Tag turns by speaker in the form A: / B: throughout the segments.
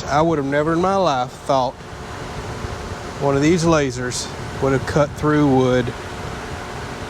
A: I would have never in my life thought one of these lasers would have cut through wood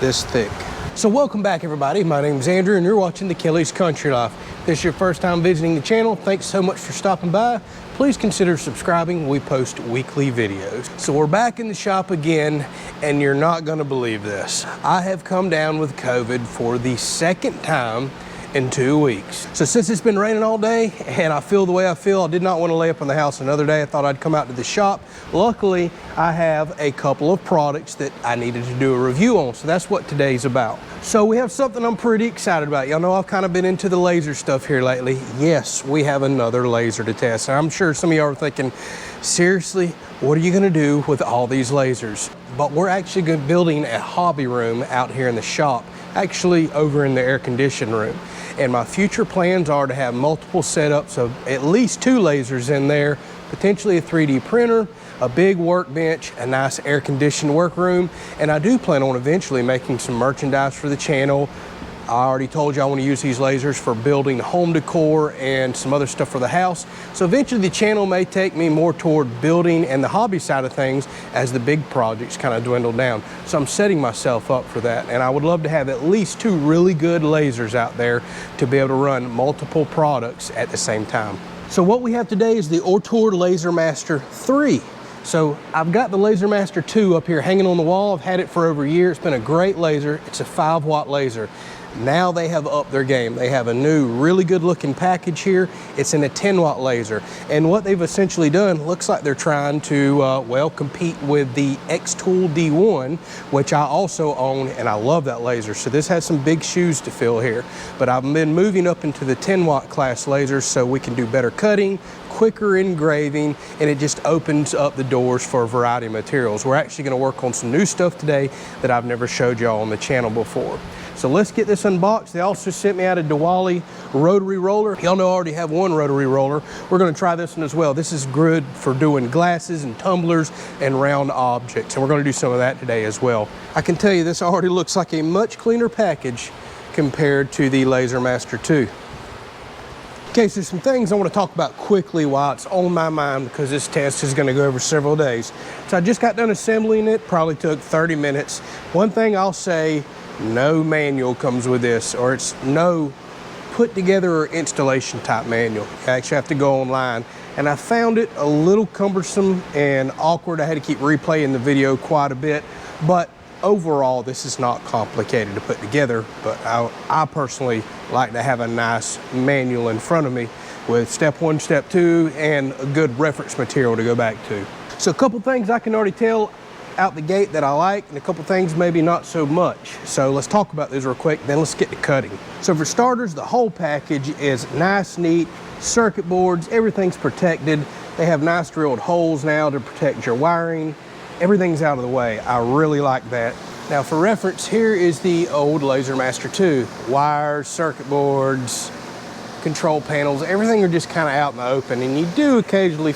A: this thick. So welcome back, everybody. My name's Andrew and you're watching the Kelley's Country Life. If this is your first time visiting the channel, thanks so much for stopping by. Please consider subscribing. We post weekly videos. So we're back in the shop again, and you're not gonna believe this. I have come down with COVID for the second time in 2 weeks. So since it's been raining all day and I feel the way I feel, I did not want to lay up in the house another day. I thought I'd come out to the shop. Luckily, I have a couple of products that I needed to do a review on. So that's what today's about. So we have something I'm pretty excited about. Y'all know I've kind of been into the laser stuff here lately. Yes, we have another laser to test. And I'm sure some of y'all are thinking, seriously, what are you gonna do with all these lasers? But we're actually building a hobby room out here in the shop, actually over in the air conditioning room. And my future plans are to have multiple setups of at least 2 lasers in there, potentially a 3D printer, a big workbench, a nice air conditioned workroom. And I do plan on eventually making some merchandise for the channel. I already told you I want to use these lasers for building home decor and some other stuff for the house. So eventually the channel may take me more toward building and the hobby side of things as the big projects kind of dwindle down. So I'm setting myself up for that. And I would love to have at least 2 really good lasers out there to be able to run multiple products at the same time. So what we have today is the Ortur Laser Master 3. So I've got the Laser Master 2 up here hanging on the wall. I've had it for over a year. It's been a great laser. It's a 5-watt laser. Now they have upped their game. They have a new, really good looking package here. It's in a 10-watt laser. And what they've essentially done, looks like they're trying to, well, compete with the X-Tool D1, which I also own, and I love that laser. So this has some big shoes to fill here. But I've been moving up into the 10-watt class lasers so we can do better cutting, quicker engraving, and it just opens up the doors for a variety of materials. We're actually gonna work on some new stuff today that I've never showed y'all on the channel before. So let's get this unboxed. They also sent me out a Diwali rotary roller. Y'all know I already have one rotary roller. We're gonna try this one as well. This is good for doing glasses and tumblers and round objects. And we're gonna do some of that today as well. I can tell you this already looks like a much cleaner package compared to the Laser Master 2. Okay, so some things I want to talk about quickly while it's on my mind because this test is going to go over several days. So I just got done assembling it, probably took 30 minutes. One thing I'll say, no manual comes with this, or it's no put together or installation type manual. You actually have to go online. And I found it a little cumbersome and awkward. I had to keep replaying the video quite a bit, but overall, this is not complicated to put together, but I personally like to have a nice manual in front of me with step 1, step 2, and a good reference material to go back to. So a couple things I can already tell out the gate that I like, and a couple things maybe not so much. So let's talk about those real quick, then let's get to cutting. So for starters, the whole package is nice, neat, circuit boards, everything's protected. They have nice drilled holes now to protect your wiring. Everything's out of the way. I really like that. Now for reference, here is the old Laser Master 2. Wires, circuit boards, control panels, everything are just kind of out in the open. And you do occasionally,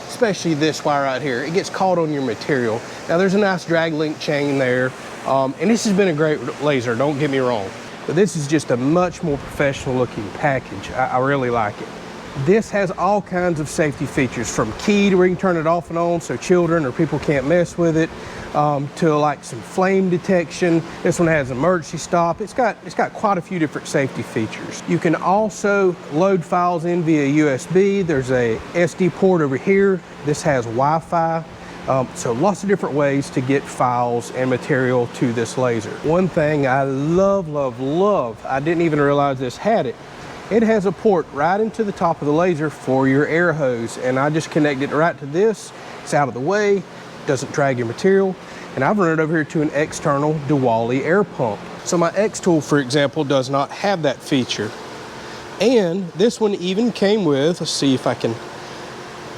A: especially this wire right here, it gets caught on your material. Now there's a nice drag link chain there. And this has been a great laser, don't get me wrong. But this is just a much more professional looking package. I really like it. This has all kinds of safety features, from key to where you can turn it off and on so children or people can't mess with it, to like some flame detection. This one has emergency stop. It's got quite a few different safety features. You can also load files in via USB. There's a SD port over here. This has Wi-Fi. So lots of different ways to get files and material to this laser. One thing I love, love, love, I didn't even realize this had it. It has a port right into the top of the laser for your air hose, and I just connected it right to this. It's out of the way, doesn't drag your material, and I've run it over here to an external Diwali air pump. So my X-Tool, for example, does not have that feature. And this one even came with, let's see if I can,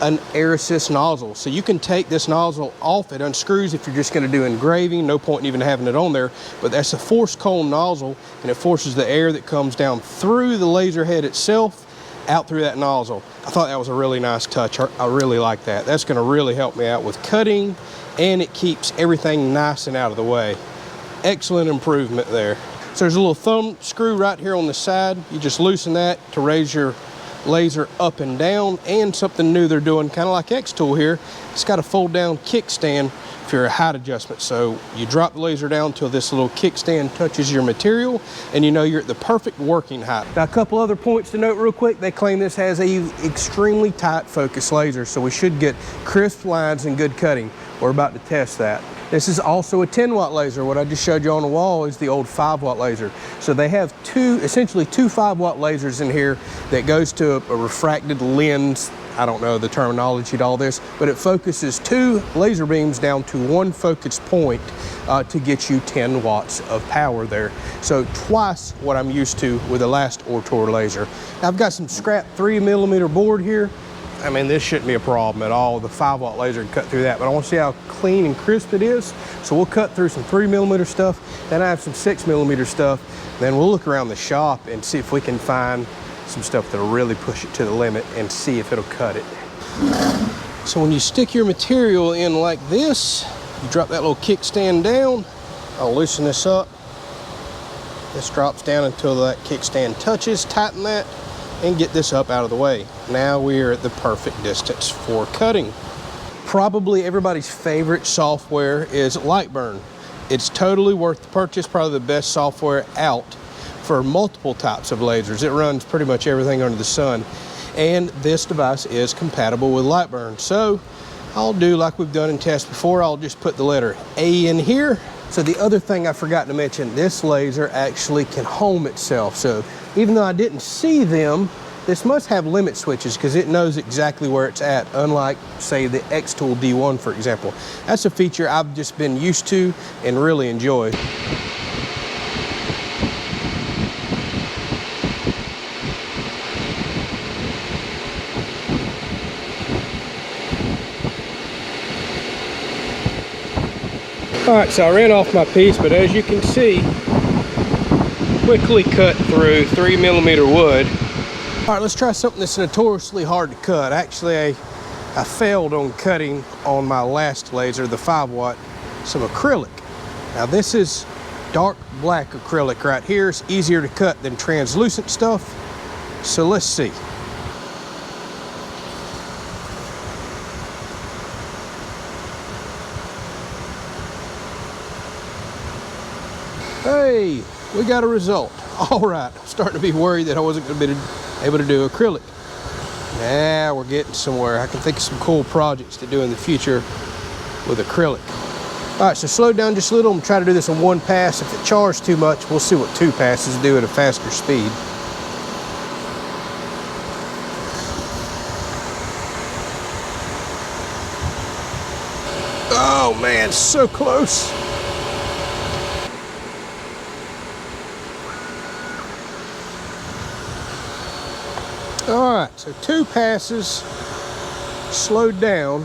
A: an air assist nozzle. So you can take this nozzle off, it unscrews if you're just gonna do engraving, no point in even having it on there, but that's a forced cone nozzle, and it forces the air that comes down through the laser head itself out through that nozzle. I thought that was a really nice touch. I really like that. That's gonna really help me out with cutting, and it keeps everything nice and out of the way. Excellent improvement there. So there's a little thumb screw right here on the side. You just loosen that to raise your laser up and down, and something new they're doing, kind of like X-Tool here. It's got a fold down kickstand for your height adjustment. So you drop the laser down till this little kickstand touches your material, and you know you're at the perfect working height. Now, a couple other points to note real quick. They claim this has a extremely tight focus laser, so we should get crisp lines and good cutting. We're about to test that. This is also a 10-watt laser. What I just showed you on the wall is the old 5-watt laser. So they have essentially two 5-watt lasers in here that goes to a refracted lens. I don't know the terminology to all this, but it focuses 2 laser beams down to 1 focus point to get you 10 watts of power there. So twice what I'm used to with the last Ortur laser. Now, I've got some scrap 3mm board here. I mean, this shouldn't be a problem at all. The 5-watt laser can cut through that, but I want to see how clean and crisp it is. So we'll cut through some 3mm stuff, then I have some 6mm stuff. Then we'll look around the shop and see if we can find some stuff that'll really push it to the limit and see if it'll cut it. So when you stick your material in like this, you drop that little kickstand down. I'll loosen this up. This drops down until that kickstand touches, tighten that, and get this up out of the way. Now we're at the perfect distance for cutting. Probably everybody's favorite software is Lightburn. It's totally worth the purchase, probably the best software out for multiple types of lasers. It runs pretty much everything under the sun, and this device is compatible with Lightburn. So I'll do like we've done in tests before. I'll just put the letter A in here. So the other thing I forgot to mention, this laser actually can home itself. So even though I didn't see them, this must have limit switches because it knows exactly where it's at, unlike, say, the X-Tool D1, for example. That's a feature I've just been used to and really enjoy. All right, so I ran off my piece, but as you can see, quickly cut through 3mm wood. All right, let's try something that's notoriously hard to cut. Actually, I failed on cutting on my last laser, the 5-watt, some acrylic. Now this is dark black acrylic right here. It's easier to cut than translucent stuff. So let's see. Hey, we got a result. All right, I'm starting to be worried that I wasn't going to be able to do acrylic. Now we're getting somewhere. I can think of some cool projects to do in the future with acrylic. All right, so slow down just a little and try to do this in 1 pass. If it chars too much, we'll see what 2 passes do at a faster speed. Oh man, so close. All right, so 2 passes, slowed down,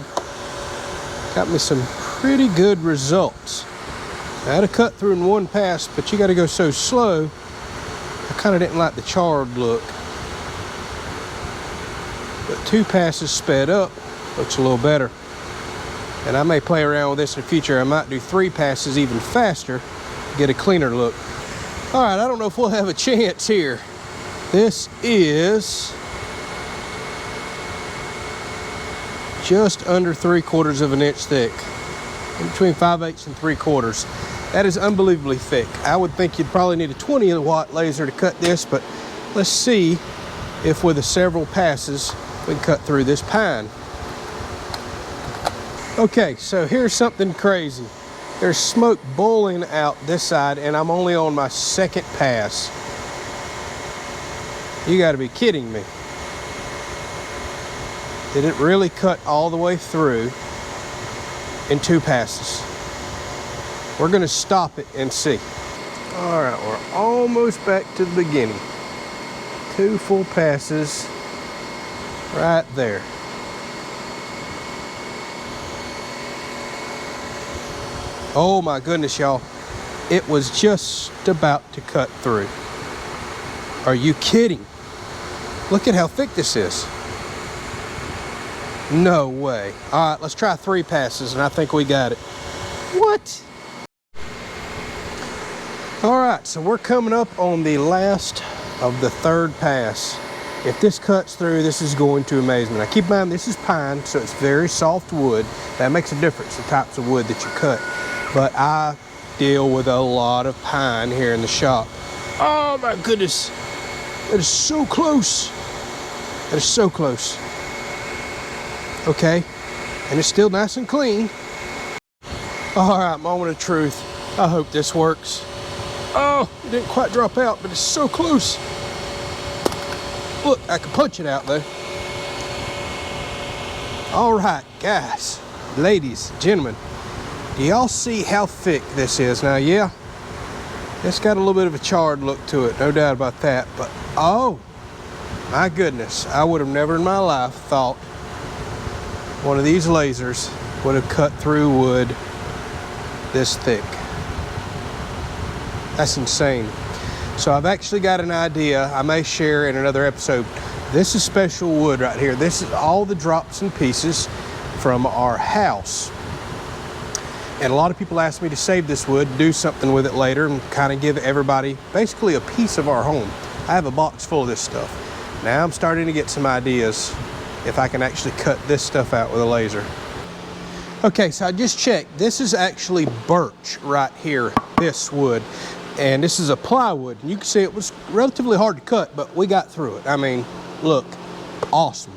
A: got me some pretty good results. I had to cut through in 1 pass, but you got to go so slow. I kind of didn't like the charred look. But 2 passes sped up, looks a little better. And I may play around with this in the future. I might do 3 passes even faster to get a cleaner look. All right, I don't know if we'll have a chance here. This is just under 3/4 of an inch thick, in between 5/8 and 3/4. That is unbelievably thick. I would think you'd probably need a 20-watt laser to cut this, but let's see if with several passes we can cut through this pine. Okay, so here's something crazy. There's smoke boiling out this side, and I'm only on my 2nd pass. You got to be kidding me. Did it really cut all the way through in 2 passes? We're going to stop it and see. All right, we're almost back to the beginning. 2 full passes right there. Oh my goodness, y'all. It was just about to cut through. Are you kidding? Look at how thick this is. No way. All right, let's try 3 passes, and I think we got it. What? All right, so we're coming up on the last of the 3rd pass. If this cuts through, this is going to amaze me. Now keep in mind, this is pine, so it's very soft wood. That makes a difference, the types of wood that you cut. But I deal with a lot of pine here in the shop. Oh my goodness, that is so close. That is so close. Okay, and it's still nice and clean. All right, moment of truth. I hope this works. Oh, it didn't quite drop out, but it's so close. Look, I can punch it out though. All right, guys, ladies, gentlemen, do y'all see how thick this is? Now, yeah, it's got a little bit of a charred look to it, no doubt about that, but oh, my goodness, I would have never in my life thought one of these lasers would have cut through wood this thick. That's insane. So I've actually got an idea I may share in another episode. This is special wood right here. This is all the drops and pieces from our house. And a lot of people ask me to save this wood, do something with it later, and kind of give everybody basically a piece of our home. I have a box full of this stuff. Now I'm starting to get some ideas if I can actually cut this stuff out with a laser. Okay, so I just checked. This is actually birch right here, this wood. And this is a plywood. And you can see it was relatively hard to cut, but we got through it. I mean, look, awesome.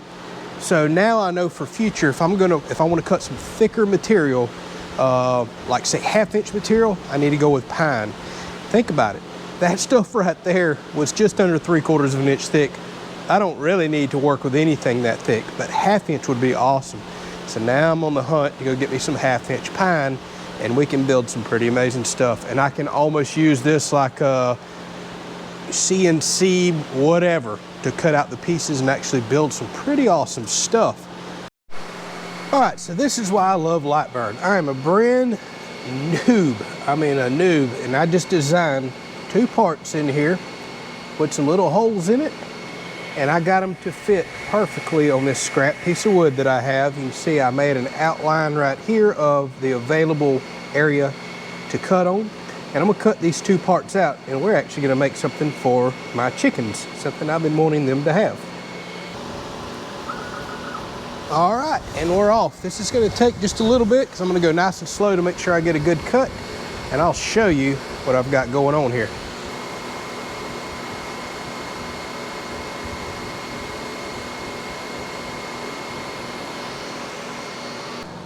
A: So now I know for future, if I want to cut some thicker material, like say 1/2-inch material, I need to go with pine. Think about it. That stuff right there was just under 3/4 of an inch thick. I don't really need to work with anything that thick, but 1/2 inch would be awesome. So now I'm on the hunt to go get me some 1/2-inch pine, and we can build some pretty amazing stuff. And I can almost use this like a CNC whatever to cut out the pieces and actually build some pretty awesome stuff. All right, so this is why I love Lightburn. I am a brand noob, and I just designed 2 parts in here with some little holes in it, and I got them to fit perfectly on this scrap piece of wood that I have. You can see I made an outline right here of the available area to cut on, and I'm gonna cut these 2 parts out, and we're actually gonna make something for my chickens, something I've been wanting them to have. All right, and we're off. This is gonna take just a little bit because I'm gonna go nice and slow to make sure I get a good cut, and I'll show you what I've got going on here.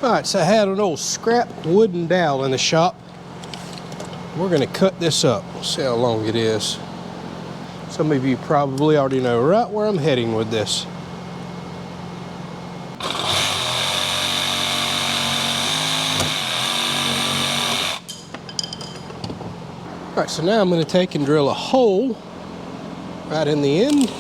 A: All right, so I had an old scrap wooden dowel in the shop. We're gonna cut this up. We'll see how long it is. Some of you probably already know right where I'm heading with this. All right, so now I'm gonna take and drill a hole right in the end.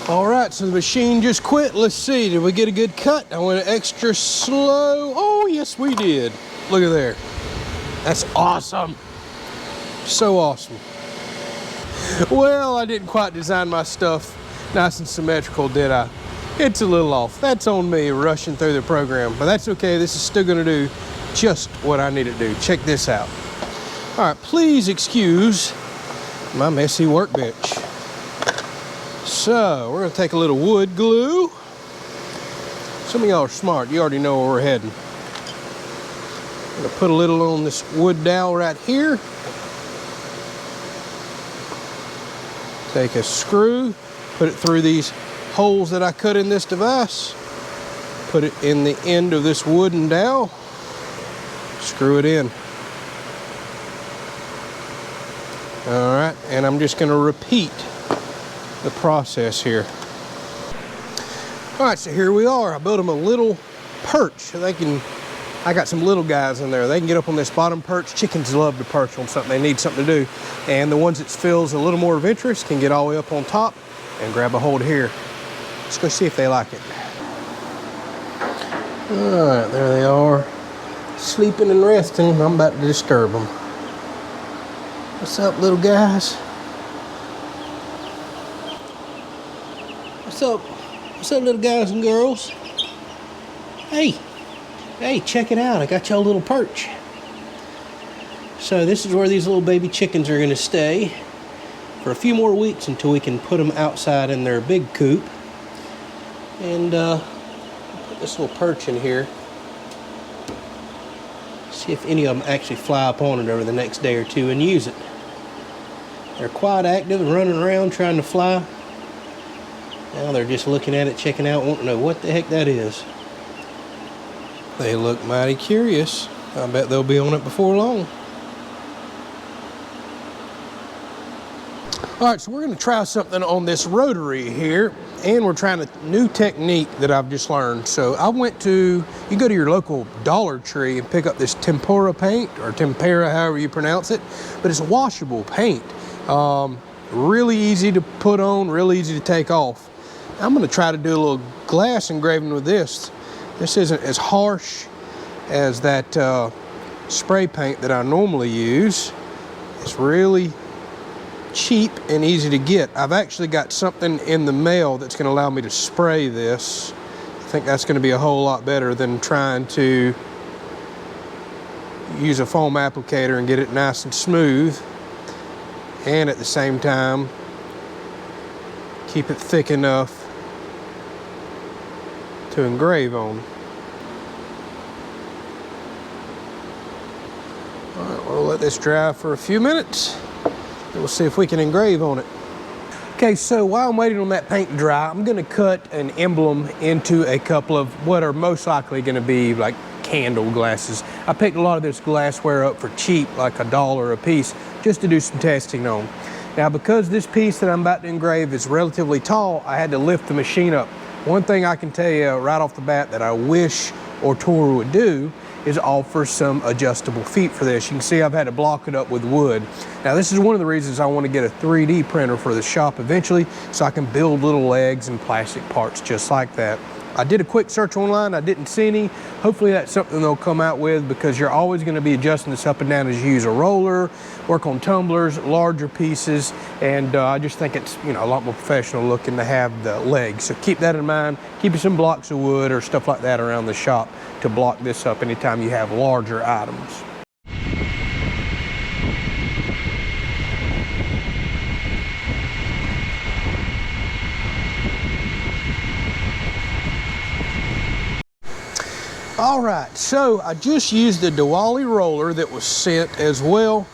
A: All right, so the machine just quit. Let's see, did we get a good cut? I went extra slow. Oh, yes, we did. Look at there. That's awesome. So awesome. Well, I didn't quite design my stuff nice and symmetrical, did I? It's a little off. That's on me rushing through the program, but that's okay. This is still gonna do just what I need to do. Check this out. All right, please excuse my messy workbench. So we're gonna take a little wood glue. Some of y'all are smart. You already know where we're heading. I'm gonna put a little on this wood dowel right here. Take a screw, put it through these holes that I cut in this device. Put it in the end of this wooden dowel. Screw it in. All right, and I'm just gonna repeat the process here. All right, so here we are. I built them a little perch so they can, I got some little guys in there. They can get up on this bottom perch. Chickens love to perch on something. They need something to do. And the ones that feels a little more adventurous can get all the way up on top and grab a hold here. Let's go see if they like it. All right, there they are. Sleeping and resting. I'm about to disturb them. What's up, little guys? What's up? What's up, little guys and girls? Hey, check it out. I got y'all a little perch. So this is where these little baby chickens are going to stay for a few more weeks until we can put them outside in their big coop. And put this little perch in here. See if any of them actually fly upon it over the next day or two and use it. They're quite active and running around trying to fly. Now they're just looking at it, checking out, wanting to know what the heck that is. They look mighty curious. I bet they'll be on it before long. All right, so we're going to try something on this rotary here, and we're trying a new technique that I've just learned. So I went to, you go to your local Dollar Tree and pick up this tempera paint, or tempera, however you pronounce it, but it's a washable paint. Really easy to put on, really easy to take off. I'm going to try to do a little glass engraving with this. This isn't as harsh as that spray paint that I normally use. It's really cheap and easy to get. I've actually got something in the mail that's going to allow me to spray this. I think that's going to be a whole lot better than trying to use a foam applicator and get it nice and smooth, and at the same time keep it thick enough to engrave on. All right, we'll let this dry for a few minutes. We'll see if we can engrave on it. Okay, so while I'm waiting on that paint to dry, I'm gonna cut an emblem into a couple of what are most likely gonna be like candle glasses. I picked a lot of this glassware up for cheap, like $1 a piece, just to do some testing on. Now, because this piece that I'm about to engrave is relatively tall, I had to lift the machine up. One thing I can tell you right off the bat that I wish Ortur would do is offer some adjustable feet for this. You can see I've had to block it up with wood. Now this is one of the reasons I want to get a 3D printer for the shop eventually, so I can build little legs and plastic parts just like that. I did a quick search online, I didn't see any. Hopefully that's something they'll come out with, because you're always going to be adjusting this up and down as you use a roller, work on tumblers, larger pieces, and I just think it's, you know, a lot more professional looking to have the legs. So keep that in mind. Keep you some blocks of wood or stuff like that around the shop to block this up anytime you have larger items. All right, so I just used the Diwali roller that was sent as well,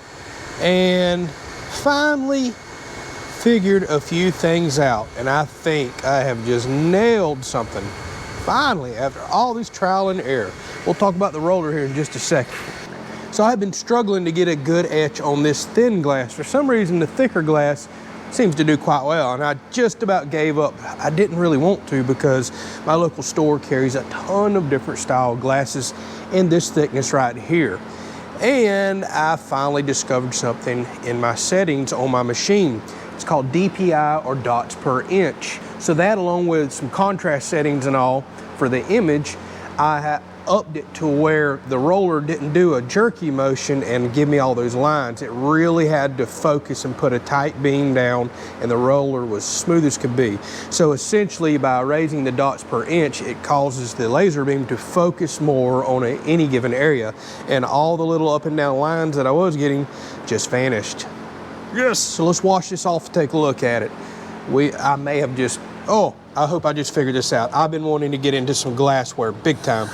A: and finally figured a few things out, and I think I have just nailed something. Finally, after all this trial and error. We'll talk about the roller here in just a second. So I've been struggling to get a good etch on this thin glass. For some reason, the thicker glass seems to do quite well, and I just about gave up. I didn't really want to, because my local store carries a ton of different style glasses in this thickness right here. And I finally discovered something in my settings on my machine. It's called DPI, or dots per inch. So that, along with some contrast settings and all for the image, I upped it to where the roller didn't do a jerky motion and give me all those lines. It really had to focus and put a tight beam down, and the roller was smooth as could be. So essentially, by raising the dots per inch, it causes the laser beam to focus more on any given area, and all the little up and down lines that I was getting just vanished. Yes, so let's wash this off and take a look at it. I may have just, oh, I hope I just figured this out. I've been wanting to get into some glassware big time.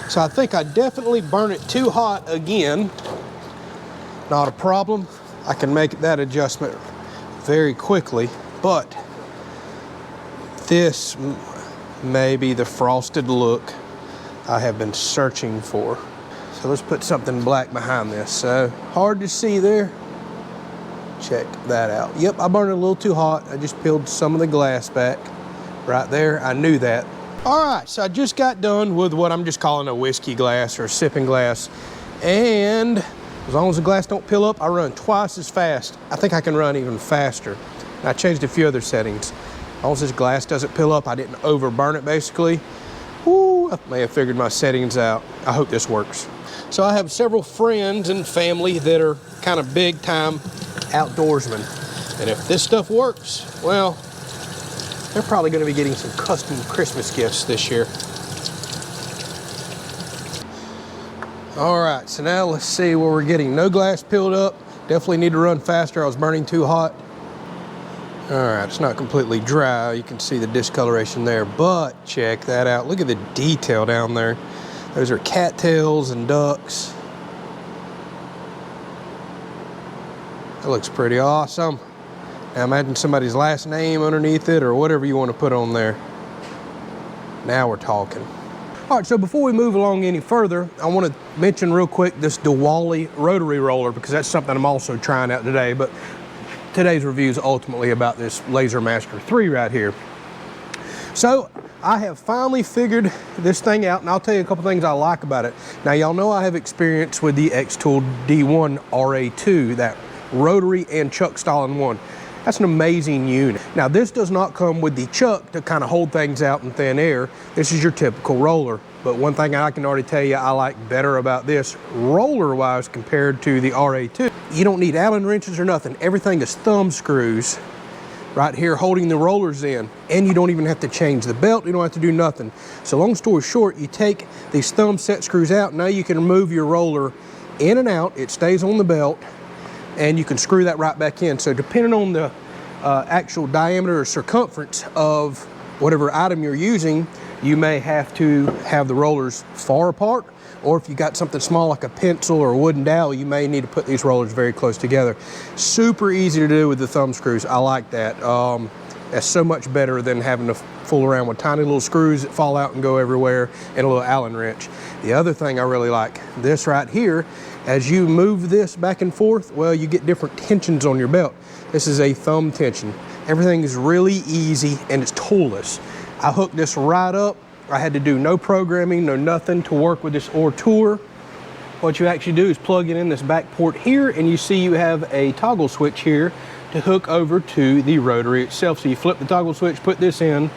A: So I think I definitely burn it too hot again. Not a problem. I can make that adjustment very quickly, but this may be the frosted look I have been searching for. So let's put something black behind this. So hard to see there. Check that out. Yep, I burned it a little too hot. I just peeled some of the glass back right there. I knew that. All right, so I just got done with what I'm just calling a whiskey glass or a sipping glass. And as long as the glass don't peel up, I run twice as fast. I think I can run even faster. And I changed a few other settings. As long as this glass doesn't peel up, I didn't overburn it basically. Woo, I may have figured my settings out. I hope this works. So I have several friends and family that are kind of big time outdoorsmen. And if this stuff works, well, they're probably going to be getting some custom Christmas gifts this year. All right, so now let's see where we're getting. No glass peeled up. Definitely need to run faster. I was burning too hot. All right, it's not completely dry. You can see the discoloration there, but check that out. Look at the detail down there. Those are cattails and ducks. That looks pretty awesome. Now imagine somebody's last name underneath it or whatever you want to put on there. Now we're talking. All right, so before we move along any further, I want to mention real quick this Diwali rotary roller, because that's something I'm also trying out today, but today's review is ultimately about this Laser Master 3 right here. So I have finally figured this thing out, and I'll tell you a couple things I like about it. Now, y'all know I have experience with the X-Tool D1 RA2, that rotary and chuck style in one. That's an amazing unit. Now, this does not come with the chuck to kind of hold things out in thin air. This is your typical roller. But one thing I can already tell you I like better about this roller-wise compared to the RA2, you don't need Allen wrenches or nothing. Everything is thumb screws right here holding the rollers in, and you don't even have to change the belt. You don't have to do nothing. So long story short, you take these thumb set screws out. Now you can remove your roller in and out. It stays on the belt, and you can screw that right back in. So depending on the actual diameter or circumference of whatever item you're using, you may have to have the rollers far apart, or if you got something small like a pencil or a wooden dowel, you may need to put these rollers very close together. Super easy to do with the thumb screws. I like that. That's so much better than having to fool around with tiny little screws that fall out and go everywhere and a little Allen wrench. The other thing I really like, this right here, as you move this back and forth, well, you get different tensions on your belt. This is a thumb tension. Everything is really easy and it's toolless. I hooked this right up. I had to do no programming, no nothing to work with this Ortur. What you actually do is plug it in this back port here, and you see you have a toggle switch here to hook over to the rotary itself. So you flip the toggle switch, put this in,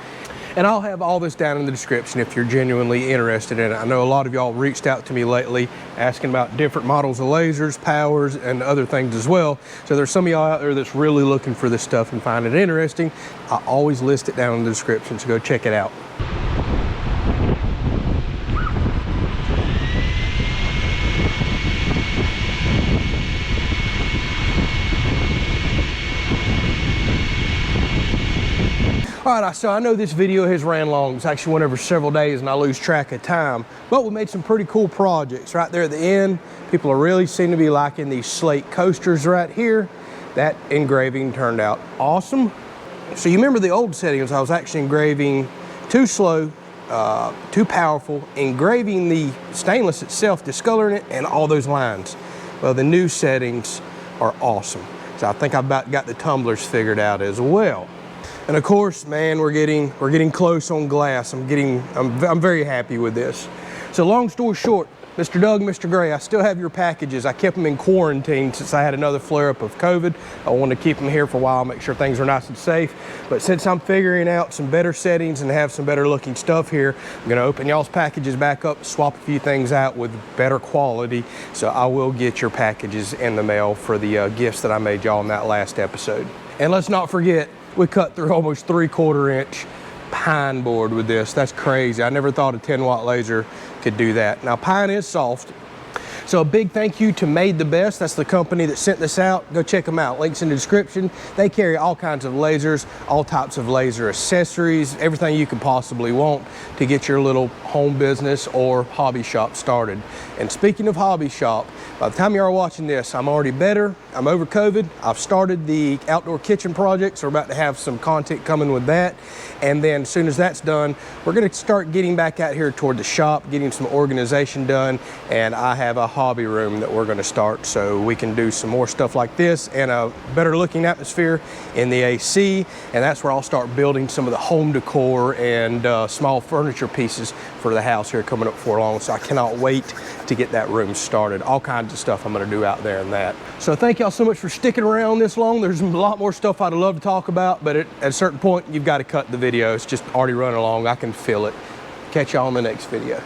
A: and I'll have all this down in the description if you're genuinely interested in it. I know a lot of y'all reached out to me lately asking about different models of lasers, powers, and other things as well. So there's some of y'all out there that's really looking for this stuff and find it interesting. I always list it down in the description, so go check it out. All right, so I know this video has ran long. It's actually went over several days and I lose track of time, but we made some pretty cool projects right there at the end. People are really seem to be liking these slate coasters right here. That engraving turned out awesome. So you remember the old settings, I was actually engraving too slow, too powerful, engraving the stainless itself, discoloring it, and all those lines. Well, the new settings are awesome. So I think I've about got the tumblers figured out as well. And of course, man, we're getting close on glass. I'm very happy with this. So long story short, Mr. Doug, Mr. Gray, I still have your packages. I kept them in quarantine since I had another flare-up of COVID. I wanted to keep them here for a while, make sure things are nice and safe. But since I'm figuring out some better settings and have some better looking stuff here, I'm gonna open y'all's packages back up, swap a few things out with better quality. So I will get your packages in the mail for the gifts that I made y'all in that last episode. And let's not forget, we cut through almost 3/4 inch pine board with this. That's crazy. I never thought a 10-watt laser could do that. Now, pine is soft. So a big thank you to Made the Best. That's the company that sent this out. Go check them out. Links in the description. They carry all kinds of lasers, all types of laser accessories, everything you could possibly want to get your little home business or hobby shop started. And speaking of hobby shop, by the time you are watching this, I'm already better. I'm over COVID. I've started the outdoor kitchen project, so we're about to have some content coming with that. And then as soon as that's done, we're gonna start getting back out here toward the shop, getting some organization done. And I have a hobby room that we're gonna start so we can do some more stuff like this and a better looking atmosphere in the AC. And that's where I'll start building some of the home decor and small furniture pieces for the house here coming up before long. So I cannot wait to get that room started. All kinds of stuff I'm gonna do out there in that. So thank y'all so much for sticking around this long. There's a lot more stuff I'd love to talk about, but at a certain point, you've got to cut the video. It's just already running along. I can feel it. Catch y'all in the next video.